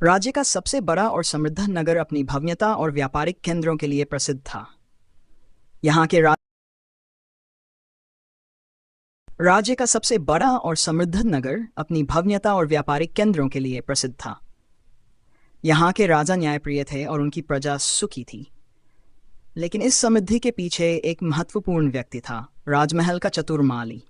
राज्य का सबसे बड़ा और समृद्ध नगर अपनी भव्यता और व्यापारिक केंद्रों के लिए प्रसिद्ध था। यहाँ के राज्य का सबसे बड़ा और समृद्ध नगर अपनी भव्यता और व्यापारिक केंद्रों के लिए प्रसिद्ध था। यहाँ के राजा न्यायप्रिय थे और उनकी प्रजा सुखी थी। लेकिन इस समृद्धि के पीछे एक महत्वपूर्ण व्यक्ति था, राजमहल का चतुर माली।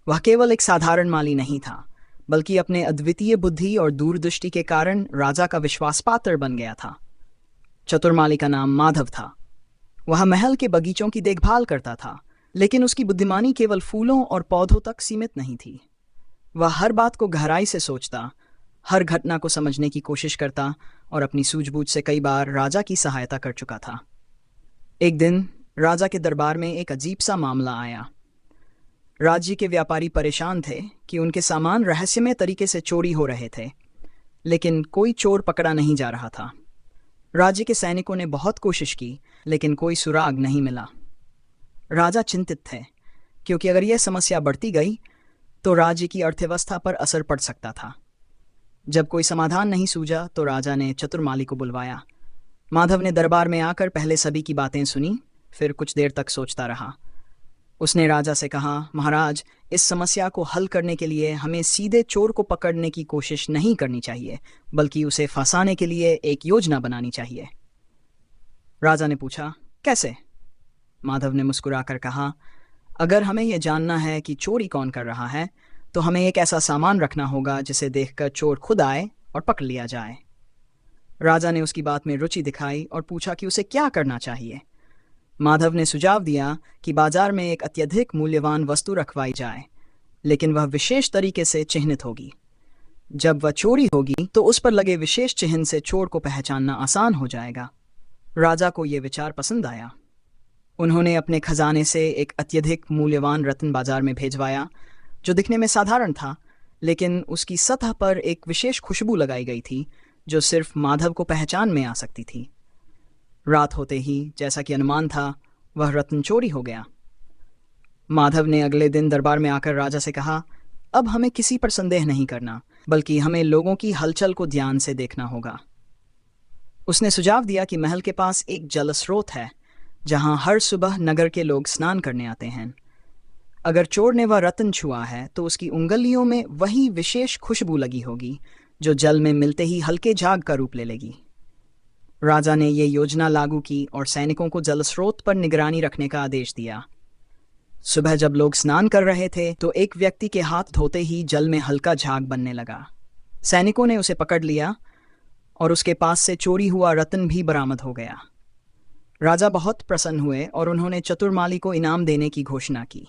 वह केवल एक साधारण माली नहीं था, बल्कि अपने अद्वितीय बुद्धि और दूरदृष्टि के कारण राजा का विश्वास पात्र बन गया था। चतुर माली का नाम माधव था। वह महल के बगीचों की देखभाल करता था, लेकिन उसकी बुद्धिमानी केवल फूलों और पौधों तक सीमित नहीं थी। वह हर बात को गहराई से सोचता, हर घटना को समझने की कोशिश करता और अपनी सूझबूझ से कई बार राजा की सहायता कर चुका था। एक दिन राजा के दरबार में एक अजीब सा मामला आया। राज्य के व्यापारी परेशान थे कि उनके सामान रहस्यमय तरीके से चोरी हो रहे थे, लेकिन कोई चोर पकड़ा नहीं जा रहा था। राज्य के सैनिकों ने बहुत कोशिश की, लेकिन कोई सुराग नहीं मिला। राजा चिंतित थे, क्योंकि अगर यह समस्या बढ़ती गई तो राज्य की अर्थव्यवस्था पर असर पड़ सकता था। जब कोई समाधान नहीं सूझा तो राजा ने चतुर माली को बुलवाया। माधव ने दरबार में आकर पहले सभी की बातें सुनी, फिर कुछ देर तक सोचता रहा। उसने राजा से कहा, महाराज, इस समस्या को हल करने के लिए हमें सीधे चोर को पकड़ने की कोशिश नहीं करनी चाहिए, बल्कि उसे फंसाने के लिए एक योजना बनानी चाहिए। राजा ने पूछा, कैसे? माधव ने मुस्कुराकर कहा, अगर हमें यह जानना है कि चोरी कौन कर रहा है, तो हमें एक ऐसा सामान रखना होगा जिसे देखकर चोर खुद आए और पकड़ लिया जाए। राजा ने उसकी बात में रुचि दिखाई और पूछा कि उसे क्या करना चाहिए। माधव ने सुझाव दिया कि बाजार में एक अत्यधिक मूल्यवान वस्तु रखवाई जाए, लेकिन वह विशेष तरीके से चिह्नित होगी। जब वह चोरी होगी तो उस पर लगे विशेष चिन्ह से चोर को पहचानना आसान हो जाएगा। राजा को यह विचार पसंद आया। उन्होंने अपने खजाने से एक अत्यधिक मूल्यवान रत्न बाजार में भेजवाया, जो दिखने में साधारण था, लेकिन उसकी सतह पर एक विशेष खुशबू लगाई गई थी जो सिर्फ माधव को पहचान में आ सकती थी। रात होते ही, जैसा कि अनुमान था, वह रत्न चोरी हो गया। माधव ने अगले दिन दरबार में आकर राजा से कहा, अब हमें किसी पर संदेह नहीं करना, बल्कि हमें लोगों की हलचल को ध्यान से देखना होगा। उसने सुझाव दिया कि महल के पास एक जल स्रोत है, जहां हर सुबह नगर के लोग स्नान करने आते हैं। अगर चोर ने वह रत्न छुआ है तो उसकी उंगलियों में वही विशेष खुशबू लगी होगी, जो जल में मिलते ही हल्के झाग का रूप ले लेगी। राजा ने यह योजना लागू की और सैनिकों को जल स्रोत पर निगरानी रखने का आदेश दिया। सुबह जब लोग स्नान कर रहे थे तो एक व्यक्ति के हाथ धोते ही जल में हल्का झाग बनने लगा। सैनिकों ने उसे पकड़ लिया और उसके पास से चोरी हुआ रत्न भी बरामद हो गया। राजा बहुत प्रसन्न हुए और उन्होंने चतुरमाली को इनाम देने की घोषणा की।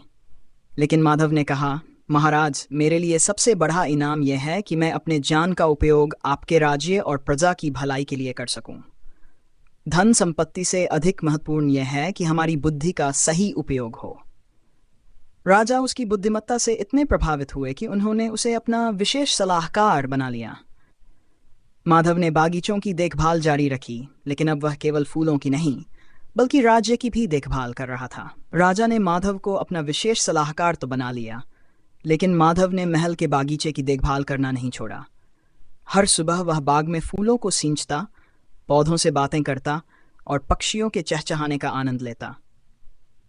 लेकिन माधव ने कहा, महाराज, मेरे लिए सबसे बड़ा इनाम यह है कि मैं अपने ज्ञान का उपयोग आपके राज्य और प्रजा की भलाई के लिए कर सकूं। धन संपत्ति से अधिक महत्वपूर्ण यह है कि हमारी बुद्धि का सही उपयोग हो। राजा उसकी बुद्धिमत्ता से इतने प्रभावित हुए कि उन्होंने उसे अपना विशेष सलाहकार बना लिया। माधव ने बागीचों की देखभाल जारी रखी, लेकिन अब वह केवल फूलों की नहीं, बल्कि राज्य की भी देखभाल कर रहा था। राजा ने माधव को अपना विशेष सलाहकार तो बना लिया, लेकिन माधव ने महल के बागीचे की देखभाल करना नहीं छोड़ा। हर सुबह वह बाग में फूलों को सींचता, पौधों से बातें करता और पक्षियों के चहचहाने का आनंद लेता।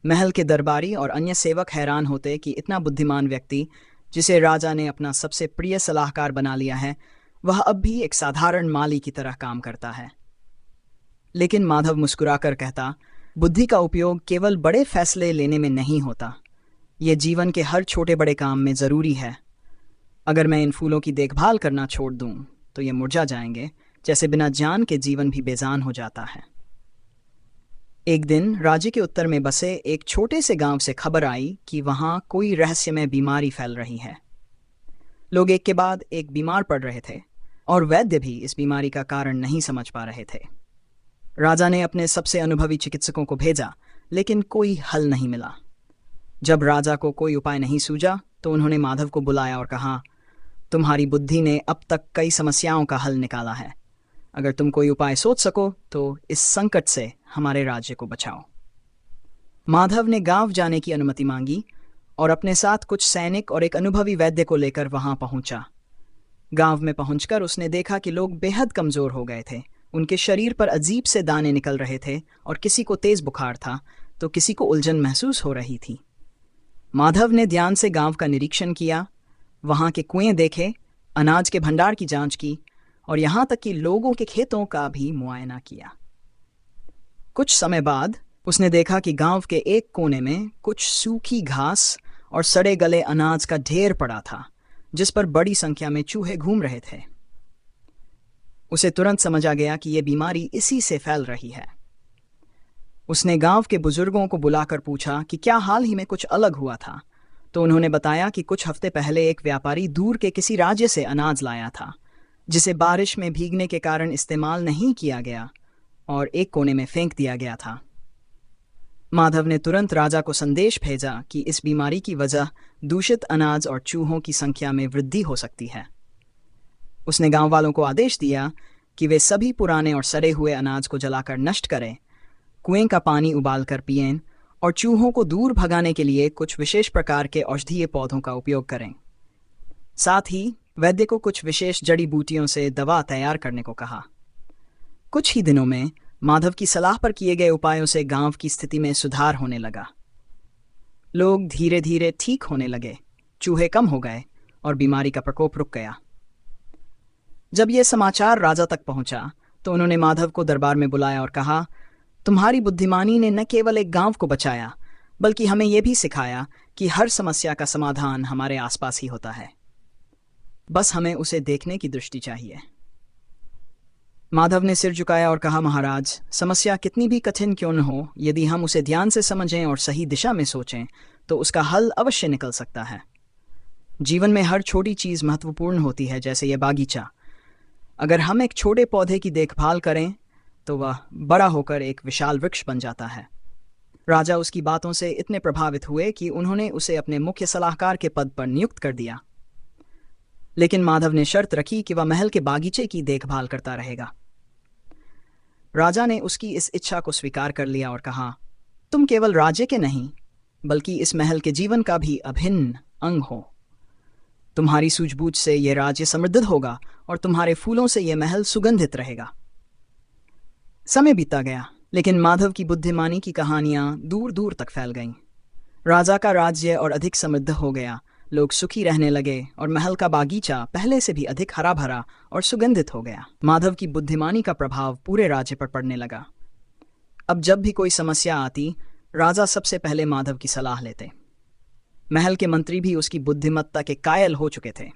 महल के दरबारी और अन्य सेवक हैरान होते कि इतना बुद्धिमान व्यक्ति, जिसे राजा ने अपना सबसे प्रिय सलाहकार बना लिया है, वह अब भी एक साधारण माली की तरह काम करता है। लेकिन माधव मुस्कुराकर कहता, बुद्धि का उपयोग केवल बड़े फैसले लेने में नहीं होता, यह जीवन के हर छोटे बड़े काम में ज़रूरी है। अगर मैं इन फूलों की देखभाल करना छोड़ दूं तो ये मुरझा जाएंगे, जैसे बिना जान के जीवन भी बेजान हो जाता है। एक दिन राज्य के उत्तर में बसे एक छोटे से गांव से खबर आई कि वहां कोई रहस्यमय बीमारी फैल रही है। लोग एक के बाद एक बीमार पड़ रहे थे और वैद्य भी इस बीमारी का कारण नहीं समझ पा रहे थे। राजा ने अपने सबसे अनुभवी चिकित्सकों को भेजा, लेकिन कोई हल नहीं मिला। जब राजा को कोई उपाय नहीं सूझा तो उन्होंने माधव को बुलाया और कहा, तुम्हारी बुद्धि ने अब तक कई समस्याओं का हल निकाला है। अगर तुम कोई उपाय सोच सको तो इस संकट से हमारे राज्य को बचाओ। माधव ने गांव जाने की अनुमति मांगी और अपने साथ कुछ सैनिक और एक अनुभवी वैद्य को लेकर वहां पहुंचा। गांव में पहुंचकर उसने देखा कि लोग बेहद कमजोर हो गए थे। उनके शरीर पर अजीब से दाने निकल रहे थे और किसी को तेज बुखार था तो किसी को उलझन महसूस हो रही थी। माधव ने ध्यान से गांव का निरीक्षण किया, वहां के कुएं देखे, अनाज के भंडार की जांच की और यहां तक कि लोगों के खेतों का भी मुआयना किया। कुछ समय बाद उसने देखा कि गांव के एक कोने में कुछ सूखी घास और सड़े गले अनाज का ढेर पड़ा था, जिस पर बड़ी संख्या में चूहे घूम रहे थे। उसे तुरंत समझ आ गया कि यह बीमारी इसी से फैल रही है। उसने गांव के बुजुर्गों को बुलाकर पूछा कि क्या हाल ही में कुछ अलग हुआ था, तो उन्होंने बताया कि कुछ हफ्ते पहले एक व्यापारी दूर के किसी राज्य से अनाज लाया था, जिसे बारिश में भीगने के कारण इस्तेमाल नहीं किया गया और एक कोने में फेंक दिया गया था। माधव ने तुरंत राजा को संदेश भेजा कि इस बीमारी की वजह दूषित अनाज और चूहों की संख्या में वृद्धि हो सकती है। उसने गांव वालों को आदेश दिया कि वे सभी पुराने और सड़े हुए अनाज को जलाकर नष्ट करें, कुएं का पानी उबालकर पिएं और चूहों को दूर भगाने के लिए कुछ विशेष प्रकार के औषधीय पौधों का उपयोग करें। साथ ही वैद्य को कुछ विशेष जड़ी बूटियों से दवा तैयार करने को कहा। कुछ ही दिनों में माधव की सलाह पर किए गए उपायों से गांव की स्थिति में सुधार होने लगा। लोग धीरे धीरे ठीक होने लगे, चूहे कम हो गए और बीमारी का प्रकोप रुक गया। जब यह समाचार राजा तक पहुंचा तो उन्होंने माधव को दरबार में बुलाया और कहा, तुम्हारी बुद्धिमानी ने न केवल एक गांव को बचाया, बल्कि हमें यह भी सिखाया कि हर समस्या का समाधान हमारे आसपास ही होता है, बस हमें उसे देखने की दृष्टि चाहिए। माधव ने सिर झुकाया और कहा, महाराज, समस्या कितनी भी कठिन क्यों न हो, यदि हम उसे ध्यान से समझें और सही दिशा में सोचें तो उसका हल अवश्य निकल सकता है। जीवन में हर छोटी चीज महत्वपूर्ण होती है, जैसे यह बागीचा। अगर हम एक छोटे पौधे की देखभाल करें तो वह बड़ा होकर एक विशाल वृक्ष बन जाता है। राजा उसकी बातों से इतने प्रभावित हुए कि उन्होंने उसे अपने मुख्य सलाहकार के पद पर नियुक्त कर दिया। लेकिन माधव ने शर्त रखी कि वह महल के बागीचे की देखभाल करता रहेगा। राजा ने उसकी इस इच्छा को स्वीकार कर लिया और कहा, तुम केवल राज्य के नहीं बल्कि इस महल के जीवन का भी अभिन्न अंग हो। तुम्हारी सूझबूझ से यह राज्य समृद्ध होगा और तुम्हारे फूलों से यह महल सुगंधित रहेगा। समय बीता गया, लेकिन माधव की बुद्धिमानी की कहानियां दूर दूर तक फैल गईं। राजा का राज्य और अधिक समृद्ध हो गया, लोग सुखी रहने लगे और महल का बागीचा पहले से भी अधिक हरा भरा और सुगंधित हो गया। माधव की बुद्धिमानी का प्रभाव पूरे राज्य पर पड़ने लगा। अब जब भी कोई समस्या आती, राजा सबसे पहले माधव की सलाह लेते। महल के मंत्री भी उसकी बुद्धिमत्ता के कायल हो चुके थे,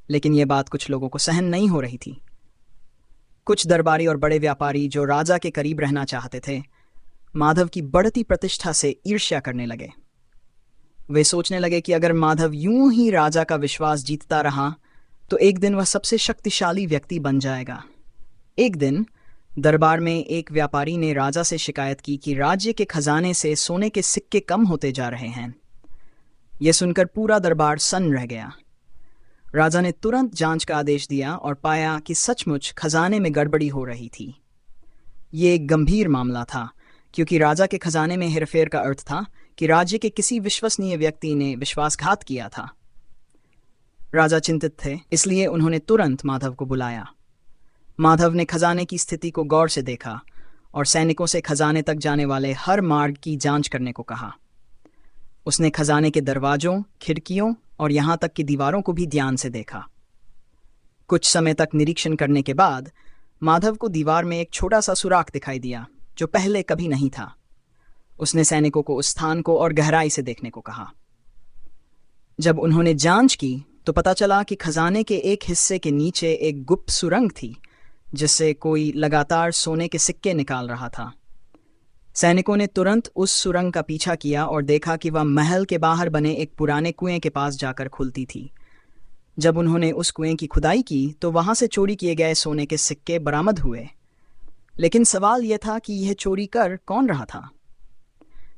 लेकिन यह बात कुछ लोगों को सहन नहीं हो रही थी। कुछ दरबारी और बड़े व्यापारी जो राजा के करीब रहना चाहते थे, माधव की बढ़ती प्रतिष्ठा से ईर्ष्या करने लगे। वे सोचने लगे कि अगर माधव यूं ही राजा का विश्वास जीतता रहा तो एक दिन वह सबसे शक्तिशाली व्यक्ति बन जाएगा। एक दिन दरबार में एक व्यापारी ने राजा से शिकायत की कि राज्य के खजाने से सोने के सिक्के कम होते जा रहे हैं। यह सुनकर पूरा दरबार सन्न रह गया। राजा ने तुरंत जांच का आदेश दिया और पाया कि सचमुच खजाने में गड़बड़ी हो रही थी। ये एक गंभीर मामला था, क्योंकि राजा के खजाने में हेरफेर का अर्थ था कि राज्य के किसी विश्वसनीय व्यक्ति ने विश्वासघात किया था। राजा चिंतित थे, इसलिए उन्होंने तुरंत माधव को बुलाया। माधव ने खजाने की स्थिति को गौर से देखा और सैनिकों से खजाने तक जाने वाले हर मार्ग की जांच करने को कहा। उसने खजाने के दरवाजों, खिड़कियों और यहां तक कि दीवारों को भी ध्यान से देखा। कुछ समय तक निरीक्षण करने के बाद माधव को दीवार में एक छोटा सा सुराख दिखाई दिया, जो पहले कभी नहीं था। उसने सैनिकों को उस स्थान को और गहराई से देखने को कहा। जब उन्होंने जांच की तो पता चला कि खजाने के एक हिस्से के नीचे एक गुप्त सुरंग थी, जिससे कोई लगातार सोने के सिक्के निकाल रहा था। सैनिकों ने तुरंत उस सुरंग का पीछा किया और देखा कि वह महल के बाहर बने एक पुराने कुएं के पास जाकर खुलती थी। जब उन्होंने उस कुएं की खुदाई की तो वहां से चोरी किए गए सोने के सिक्के बरामद हुए। लेकिन सवाल यह था कि यह चोरी कर कौन रहा था।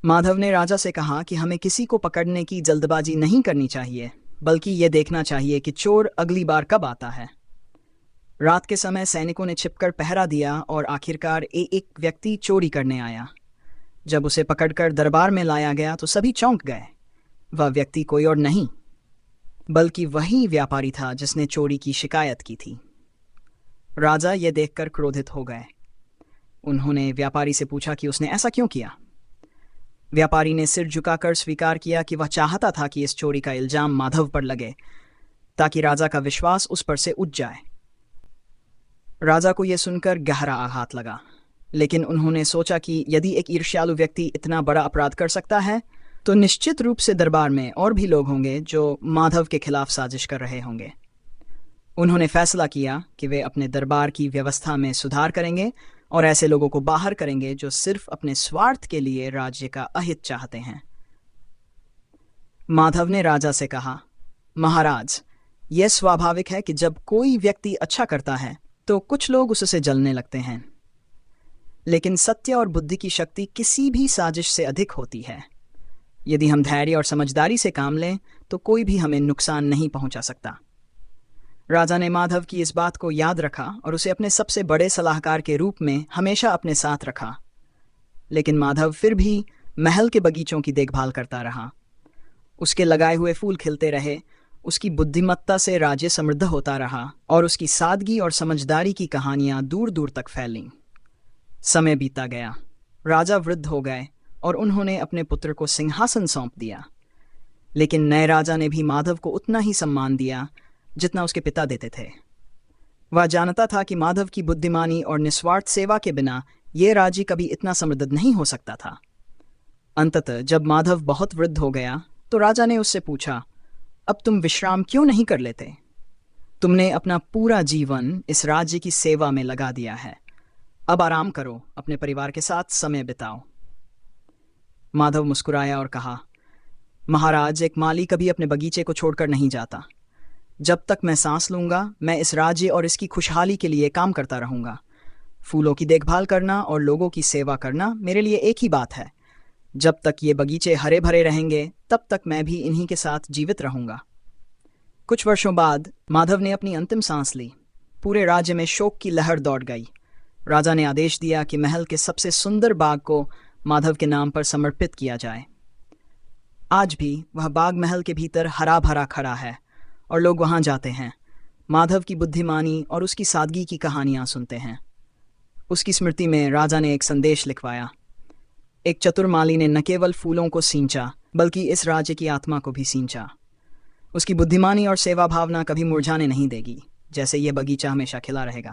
माधव ने राजा से कहा कि हमें किसी को पकड़ने की जल्दबाजी नहीं करनी चाहिए, बल्कि यह देखना चाहिए कि चोर अगली बार कब आता है। रात के समय सैनिकों ने छिपकर पहरा दिया और आखिरकार एक व्यक्ति चोरी करने आया। जब उसे पकड़कर दरबार में लाया गया तो सभी चौंक गए। वह व्यक्ति कोई और नहीं, बल्कि वही व्यापारी था जिसने चोरी की शिकायत की थी। राजा ये देखकर क्रोधित हो गए। उन्होंने व्यापारी से पूछा कि उसने ऐसा क्यों किया। व्यापारी ने सिर झुकाकर स्वीकार किया कि वह चाहता था कि इस चोरी का इल्जाम माधव पर लगे, ताकि राजा का विश्वास उस पर से उठ जाए। राजा को यह सुनकर गहरा आघात लगा, लेकिन उन्होंने सोचा कि यदि एक ईर्ष्यालु व्यक्ति इतना बड़ा अपराध कर सकता है, तो निश्चित रूप से दरबार में और भी लोग होंगे जो माधव के खिलाफ साजिश कर रहे होंगे। उन्होंने फैसला किया कि वे अपने दरबार की व्यवस्था में सुधार करेंगे और ऐसे लोगों को बाहर करेंगे जो सिर्फ अपने स्वार्थ के लिए राज्य का अहित चाहते हैं। माधव ने राजा से कहा, महाराज, यह स्वाभाविक है कि जब कोई व्यक्ति अच्छा करता है तो कुछ लोग उससे जलने लगते हैं, लेकिन सत्य और बुद्धि की शक्ति किसी भी साजिश से अधिक होती है। यदि हम धैर्य और समझदारी से काम लें तो कोई भी हमें नुकसान नहीं पहुंचा सकता। राजा ने माधव की इस बात को याद रखा और उसे अपने सबसे बड़े सलाहकार के रूप में हमेशा अपने साथ रखा। लेकिन माधव फिर भी महल के बगीचों की देखभाल करता रहा। उसके लगाए हुए फूल खिलते रहे, उसकी बुद्धिमत्ता से राज्य समृद्ध होता रहा और उसकी सादगी और समझदारी की कहानियां दूर दूर तक फैलीं। समय बीता गया, राजा वृद्ध हो गए और उन्होंने अपने पुत्र को सिंहासन सौंप दिया। लेकिन नए राजा ने भी माधव को उतना ही सम्मान दिया जितना उसके पिता देते थे। वह जानता था कि माधव की बुद्धिमानी और निस्वार्थ सेवा के बिना यह राज्य कभी इतना समृद्ध नहीं हो सकता था। अंततः जब माधव बहुत वृद्ध हो गया तो राजा ने उससे पूछा, अब तुम विश्राम क्यों नहीं कर लेते? तुमने अपना पूरा जीवन इस राज्य की सेवा में लगा दिया है। अब आराम करो, अपने परिवार के साथ समय बिताओ। माधव मुस्कुराया और कहा, महाराज, एक माली कभी अपने बगीचे को छोड़कर नहीं जाता। जब तक मैं सांस लूंगा, मैं इस राज्य और इसकी खुशहाली के लिए काम करता रहूंगा। फूलों की देखभाल करना और लोगों की सेवा करना मेरे लिए एक ही बात है। जब तक ये बगीचे हरे भरे रहेंगे, तब तक मैं भी इन्हीं के साथ जीवित रहूंगा। कुछ वर्षों बाद माधव ने अपनी अंतिम सांस ली। पूरे राज्य में शोक की लहर दौड़ गई। राजा ने आदेश दिया कि महल के सबसे सुंदर बाग को माधव के नाम पर समर्पित किया जाए। आज भी वह बाग महल के भीतर हरा भरा खड़ा है और लोग वहां जाते हैं, माधव की बुद्धिमानी और उसकी सादगी की कहानियां सुनते हैं। उसकी स्मृति में राजा ने एक संदेश लिखवाया। एक चतुर माली ने न केवल फूलों को सींचा, बल्कि इस राज्य की आत्मा को भी सींचा। उसकी बुद्धिमानी और सेवा भावना कभी मुरझाने नहीं देगी, जैसे यह बगीचा हमेशा खिला रहेगा।